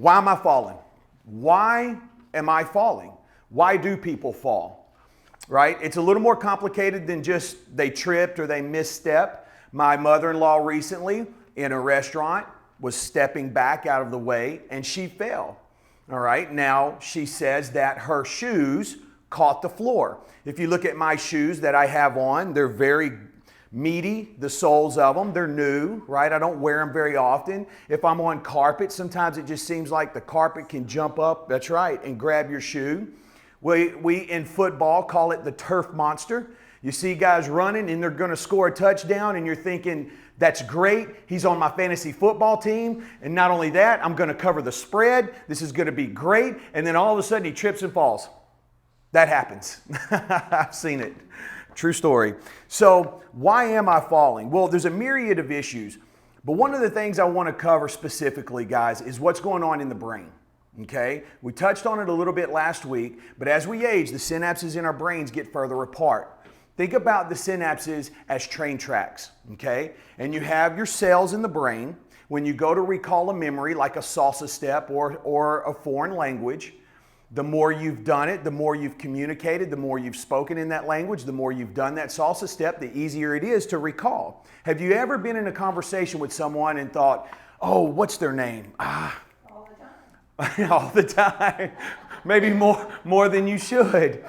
Why am I falling? Why am I falling? Why do people fall? Right? It's a little more complicated than just they tripped or they misstep. My mother-in-law recently in a restaurant was stepping back out of the way and she fell. All right. Now she says that her shoes caught the floor. If you look at my shoes that I have on, they're very meaty, the soles of them. They're new, right? I don't wear them very often. If I'm on carpet, sometimes it just seems like the carpet can jump up, that's right, and grab your shoe. We in football call it the turf monster. You see guys running and they're going to score a touchdown and you're thinking, that's great. He's on my fantasy football team. And not only that, I'm going to cover the spread. This is going to be great. And then all of a sudden he trips and falls. That happens. I've seen it. True story. So why am I falling? Well, there's a myriad of issues. But one of the things I want to cover specifically, guys, is what's going on in the brain. Okay? We touched on it a little bit last week, but as we age, the synapses in our brains get further apart. Think about the synapses as train tracks, okay? And you have your cells in the brain. When you go to recall a memory, like a salsa step or a foreign language, the more you've done it, the more you've communicated, the more you've spoken in that language, the more you've done that salsa step, the easier it is to recall. Have you ever been in a conversation with someone and thought, oh, what's their name? All the time. All the time. Maybe more than you should.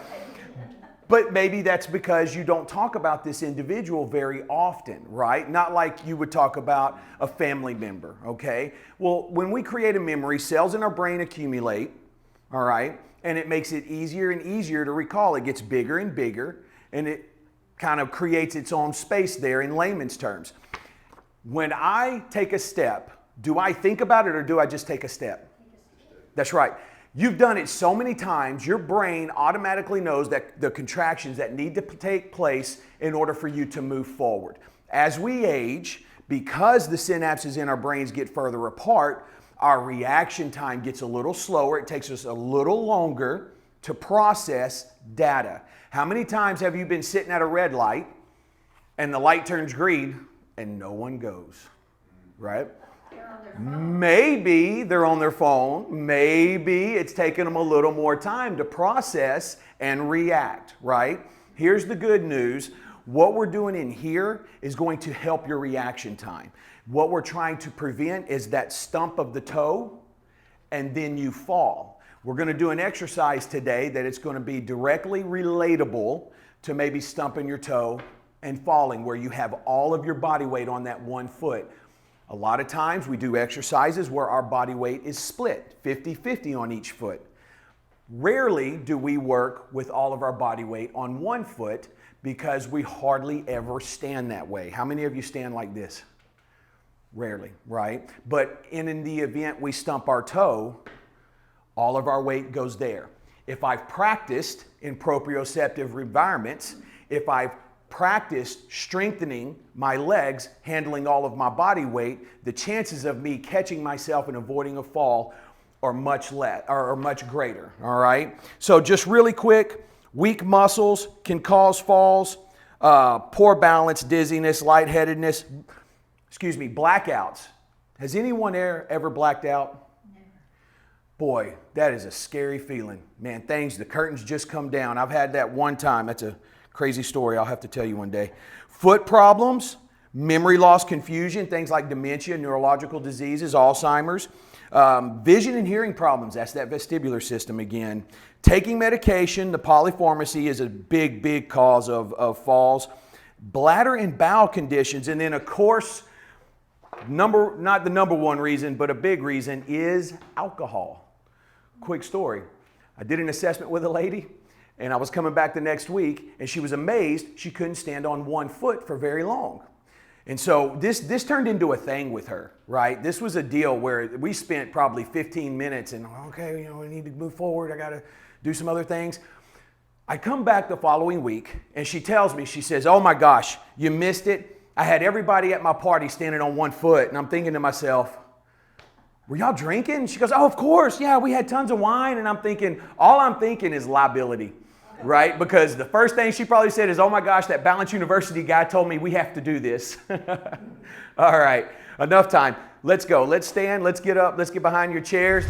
But maybe that's because you don't talk about this individual very often, right? Not like you would talk about a family member, okay? Well, when we create a memory, cells in our brain accumulate, all right? And it makes it easier and easier to recall. It gets bigger and bigger, and it kind of creates its own space there in layman's terms. When I take a step, do I think about it or do I just take a step? That's right. You've done it so many times, your brain automatically knows that the contractions that need to take place in order for you to move forward. As we age, because the synapses in our brains get further apart, our reaction time gets a little slower. It takes us a little longer to process data. How many times have you been sitting at a red light and the light turns green and no one goes, right? Maybe they're on their phone. Maybe it's taken them a little more time to process and react, right? Here's the good news. What we're doing in here is going to help your reaction time. What we're trying to prevent is that stump of the toe and then you fall. We're going to do an exercise today that it's going to be directly relatable to maybe stumping your toe and falling, where you have all of your body weight on that one foot. A lot of times we do exercises where our body weight is split, 50-50 on each foot. Rarely do we work with all of our body weight on one foot because we hardly ever stand that way. How many of you stand like this? Rarely, right? But in the event we stump our toe, all of our weight goes there. If I've practiced in proprioceptive environments, if I've practiced strengthening my legs, handling all of my body weight, the chances of me catching myself and avoiding a fall are much greater, all right? So just really quick, weak muscles can cause falls, poor balance, dizziness, lightheadedness, blackouts. Has anyone ever blacked out? Never. Boy, that is a scary feeling. Man, the curtains just come down. I've had that one time. That's a crazy story I'll have to tell you one day. Foot problems, memory loss, confusion, things like dementia, neurological diseases, Alzheimer's. Vision and hearing problems, that's that vestibular system again. Taking medication, the polypharmacy is a big cause of falls. Bladder and bowel conditions, and then of course, not the number one reason, but a big reason is alcohol. Quick story. I did an assessment with a lady, and I was coming back the next week, and she was amazed she couldn't stand on one foot for very long. And so this turned into a thing with her, right? This was a deal where we spent probably 15 minutes and, okay, we need to move forward. I got to do some other things. I come back the following week, and she tells me, she says, oh my gosh, you missed it. I had everybody at my party standing on one foot, and I'm thinking to myself, were y'all drinking? She goes, oh, of course. Yeah, we had tons of wine. And all I'm thinking is liability. Right? Because the first thing she probably said is, oh my gosh, that Balance University guy told me we have to do this. All right, enough time. Let's go. Let's stand. Let's get up. Let's get behind your chairs.